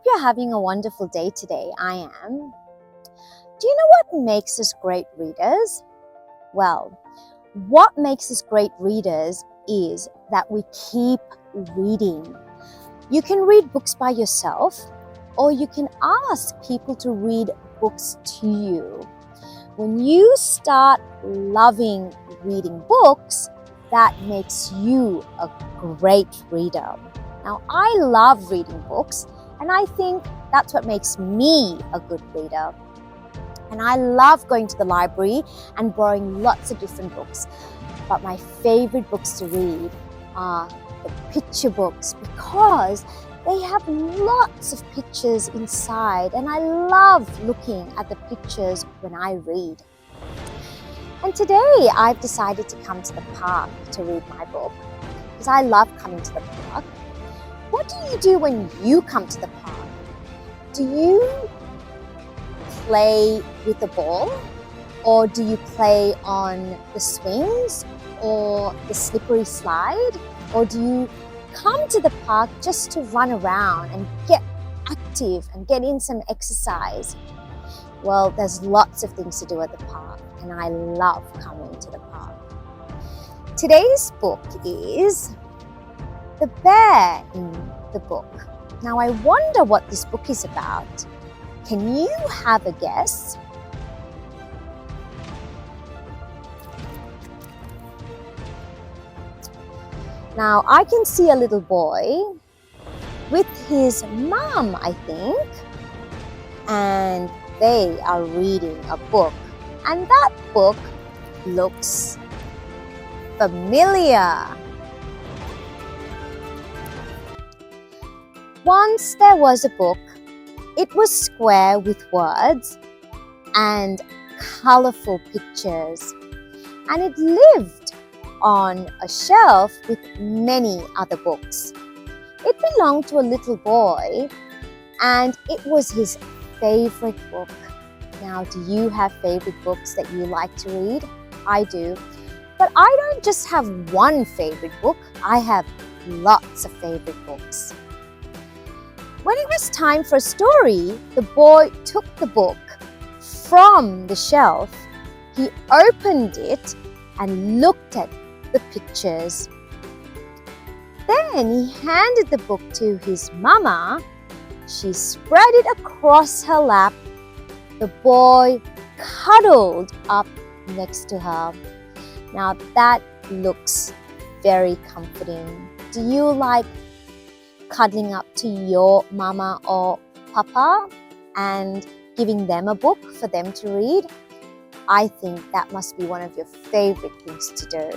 you're having a wonderful day today. I am. Do you know what makes us great readers? Well, what makes us great readers is that we keep reading. You can read books by yourself, or you can ask people to read books to you. When you start loving reading books, that makes you a great reader. Now, I love reading books, and I think that's what makes me a good reader. And I love going to the library and borrowing lots of different books. But my favorite books to read are the picture books because they have lots of pictures inside, and I love looking at the pictures when I read. And today I've decided to come to the park to read my book because I love coming to the park. What do you do when you come to the park? Do you play with the ball, or do you play on the swings or the slippery slide, or do you come to the park just to run around and get active and get in some exercise? Well, there's lots of things to do at the park, and I love coming to the park. Today's book is The Bear in the Book. Now, I wonder what this book is about. Can you have a guess? Now, I can see a little boy with his mom, I think, and they are reading a book. And that book looks familiar. Once there was a book. It was square with words and colorful pictures, and it lived on a shelf with many other books. It belonged to a little boy, and it was his favorite book. Now, do you have favorite books that you like to read? I do. But I don't just have one favorite book, I have lots of favorite books. When it was time for a story, the boy took the book from the shelf. He opened it and looked at the pictures. Then he handed the book to his mama. She spread it across her lap. The boy cuddled up next to her. Now that looks very comforting. Do you like cuddling up to your mama or papa and giving them a book for them to read? I think that must be one of your favorite things to do.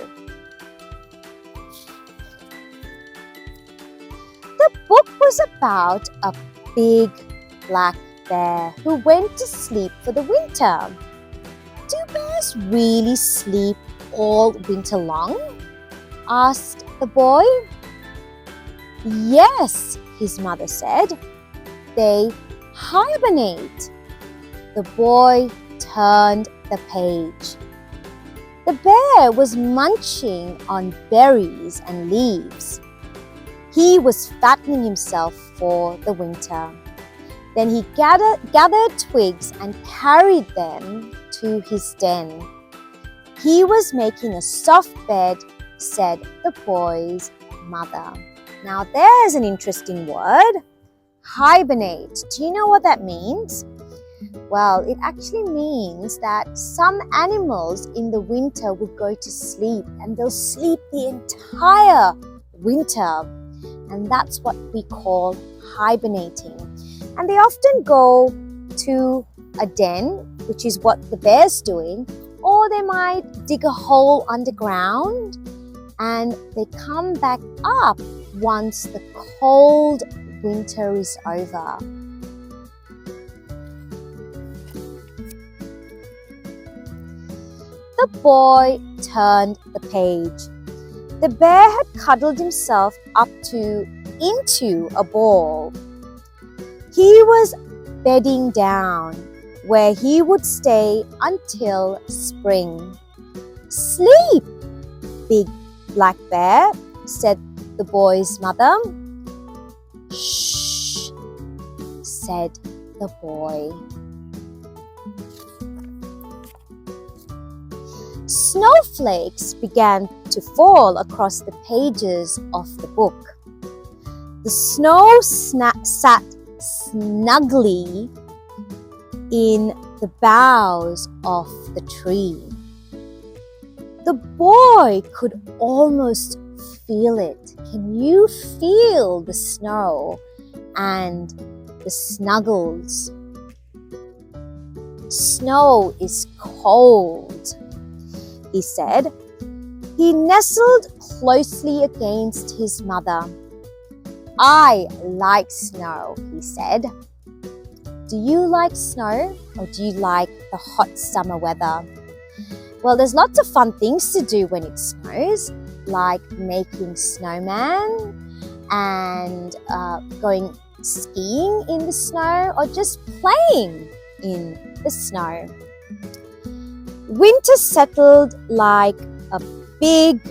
The book was about a big black bear who went to sleep for the winter. Do bears really sleep all winter long? Asked the boy. Yes, his mother said. They hibernate. The boy turned the page. The bear was munching on berries and leaves. He was fattening himself for the winter. Then he gathered twigs and carried them to his den. He was making a soft bed, said the boy's mother. Now there's an interesting word, hibernate. Do you know what that means? Well, it actually means that some animals in the winter would go to sleep, and they'll sleep the entire winter. And that's what we call hibernating. And they often go to a den, which is what the bear's doing, or they might dig a hole underground and they come back up once the cold winter is over. The boy turned the page. The bear had cuddled himself into a ball. He was bedding down where he would stay until spring. Sleep, big black bear, said the boy's mother. Shh, said the boy. Snowflakes began to fall across the pages of the book. The snow sat snugly in the boughs of the tree. The boy could almost feel it. Can you feel the snow and the snuggles? Snow is cold, he said. He nestled closely against his mother. I like snow, he said. Do you like snow, or do you like the hot summer weather? Well, there's lots of fun things to do when it snows, like making snowman and going skiing in the snow, or just playing in the snow. Winter settled like a big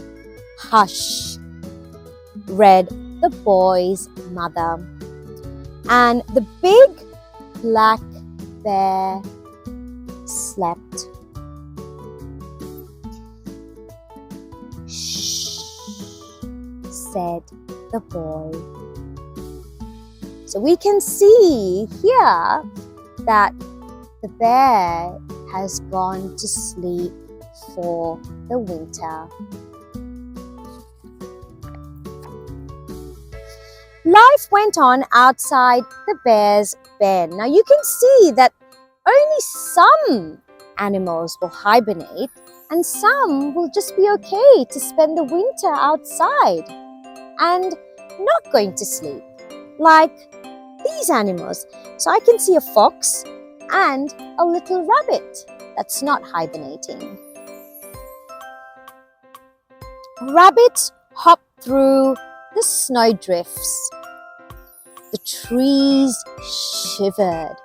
hush, read the boy's mother. And the big black bear slept. Shh, said the boy. So we can see here that the bear has gone to sleep for the winter. Life went on outside the bear's den. Now you can see that only some animals will hibernate and some will just be okay to spend the winter outside and not going to sleep, like these animals. So I can see a fox and a little rabbit that's not hibernating. Rabbits hop through the snowdrifts. The trees shivered.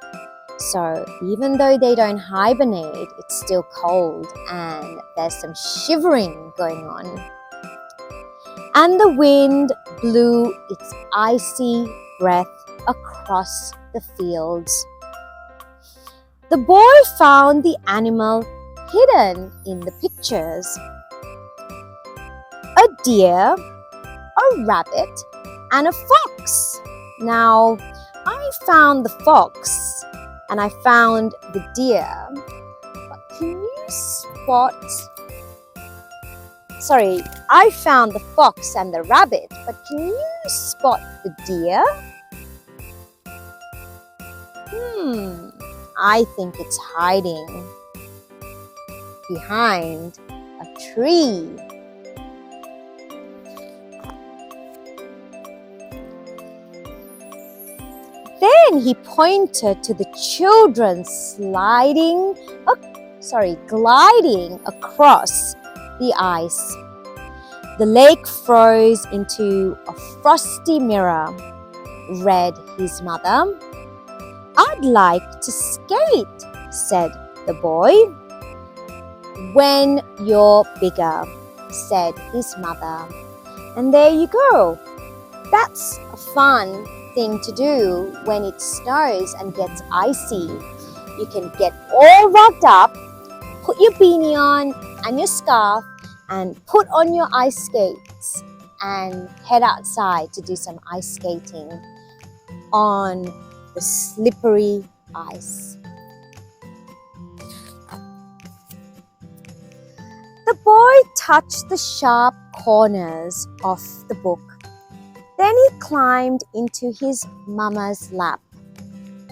So even though they don't hibernate, it's still cold and there's some shivering going on. And the wind blew its icy breath across the fields. The boy found the animal hidden in the pictures. A deer, a rabbit, and a fox. Now, I found the fox and I found the deer, but can you spot... Sorry, I found the fox and the rabbit, but can you spot the deer? I think it's hiding behind a tree. Then he pointed to the children gliding across the ice. The lake froze into a frosty mirror, read his mother. I'd like to skate, said the boy. When you're bigger, said his mother. And there you go. That's a fun thing to do when it snows and gets icy. You can get all rugged up, put your beanie on and your scarf, and put on your ice skates and head outside to do some ice skating on the slippery ice. The boy touched the sharp corners of the book. Then he climbed into his mama's lap.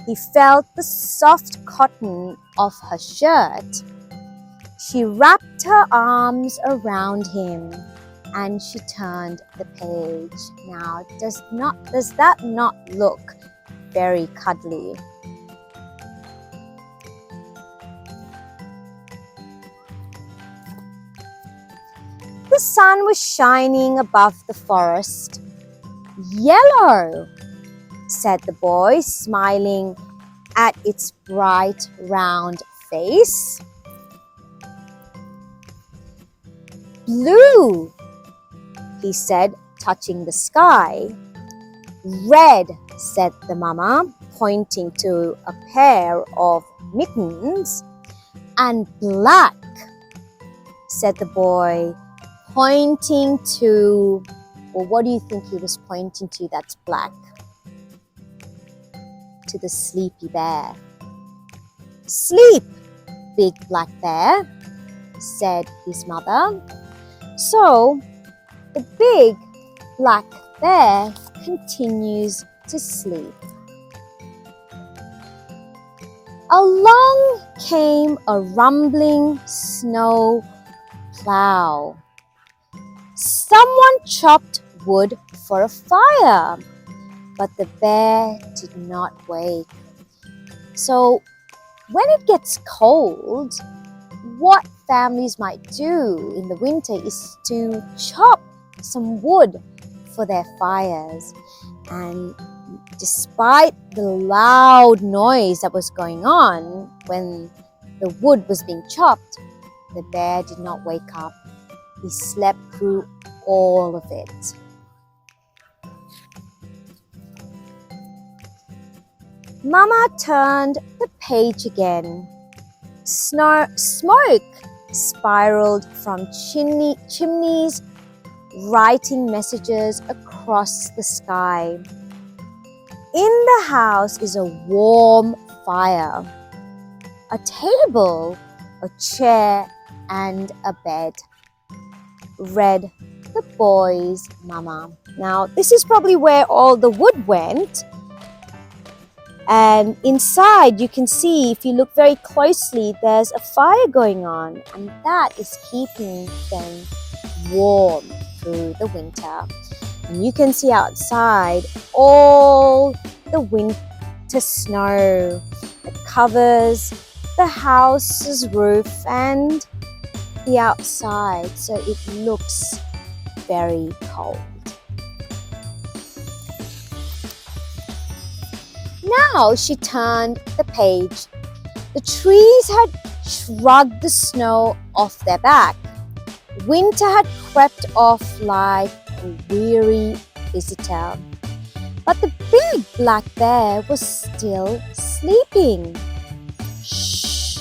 He felt the soft cotton of her shirt. She wrapped her arms around him and she turned the page. Now, does that not look very cuddly? The sun was shining above the forest. Yellow, said the boy, smiling at its bright, round face. Blue, he said, touching the sky. Red, said the mama, pointing to a pair of mittens. "And black," said the boy, pointing to, well, what do you think he was pointing to that's black? To the sleepy bear. "Sleep, big black bear," said his mother. So the big black bear continues to sleep. Along came a rumbling snow plow. Someone chopped wood for a fire, but the bear did not wake. So when it gets cold, what families might do in the winter is to chop some wood for their fires. And despite the loud noise that was going on when the wood was being chopped, the bear did not wake up. He slept through all of it. Mama turned the page again. Smoke spiraled from chimneys, writing messages across the sky. In the house is a warm fire, a table, a chair, and a bed, read the boy's mama. Now, this is probably where all the wood went. And inside, you can see, if you look very closely, there's a fire going on, and that is keeping them warm through the winter. And you can see outside all the winter snow that covers the house's roof and the outside, so it looks very cold. Now she turned the page. The trees had shrugged the snow off their back. Winter had crept off like a weary visitor. But the big black bear was still sleeping. "Shh,"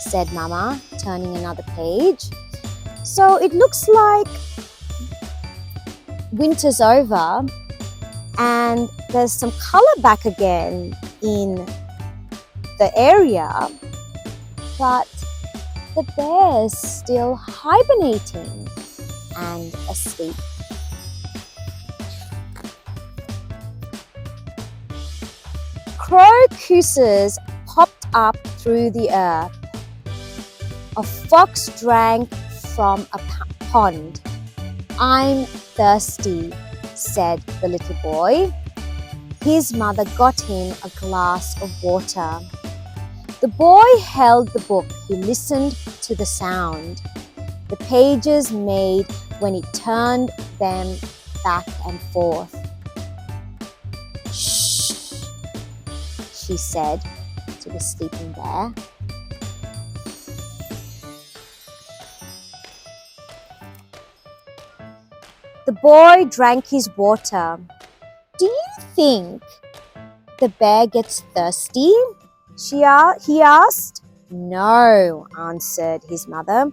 said Mama, turning another page. So it looks like winter's over, and there's some color back again in the area, but the bear's still hibernating and asleep. Crocuses popped up through the earth. A fox drank from a pond. "I'm thirsty," said the little boy. His mother got him a glass of water. The boy held the book. He listened to the sound the pages made when he turned them back and forth. "Shh," she said to the sleeping bear. The boy drank his water. "Do you think the bear gets thirsty?" he asked. "No," answered his mother.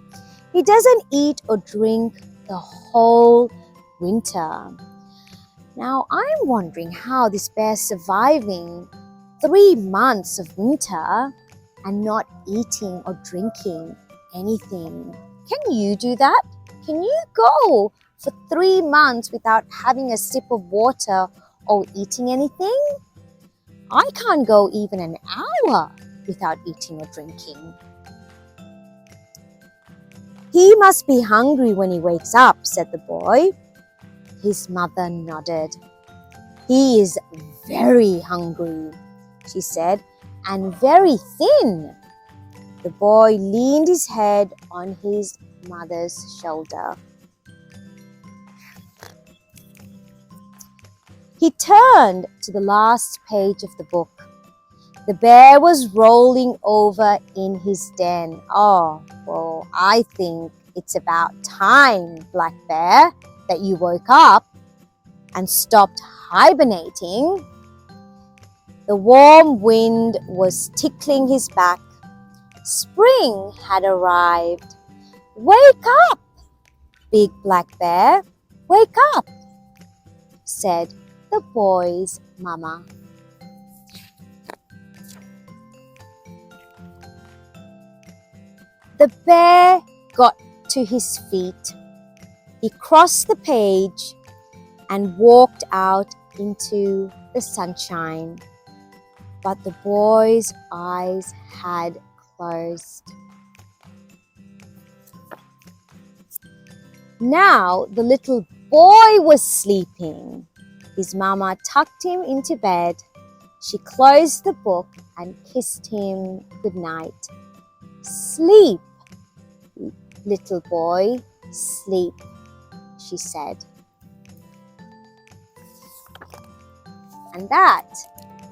"He doesn't eat or drink the whole winter." Now, I'm wondering how this bear's surviving 3 months of winter and not eating or drinking anything. Can you do that? Can you go for 3 months without having a sip of water or eating anything? I can't go even an hour without eating or drinking. "He must be hungry when he wakes up," said the boy. His mother nodded. "He is very hungry," she said, "and very thin." The boy leaned his head on his mother's shoulder. He turned to the last page of the book. The bear was rolling over in his den. "Oh, well, I think it's about time, Black Bear, that you woke up and stopped hibernating." The warm wind was tickling his back. Spring had arrived. "Wake up, Big Black Bear, wake up," said the boy's mama. The bear got to his feet. He crossed the page and walked out into the sunshine. But the boy's eyes had closed. Now the little boy was sleeping. His mama tucked him into bed. She closed the book and kissed him goodnight. "Sleep, little boy, sleep," she said. And that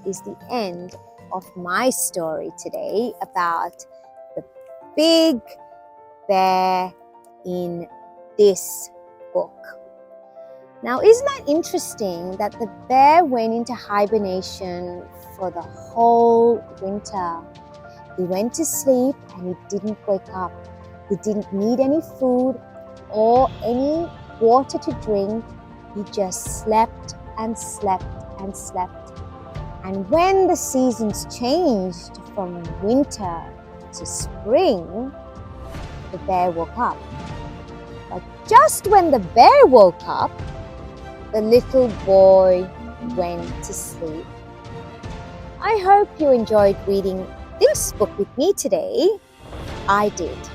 is the end of my story today about the big bear in this book. Now, isn't that interesting that the bear went into hibernation for the whole winter? He went to sleep and he didn't wake up. He didn't need any food or any water to drink. He just slept and slept and slept. And when the seasons changed from winter to spring, the bear woke up. But just when the bear woke up, the little boy went to sleep. I hope you enjoyed reading this book with me today. I did.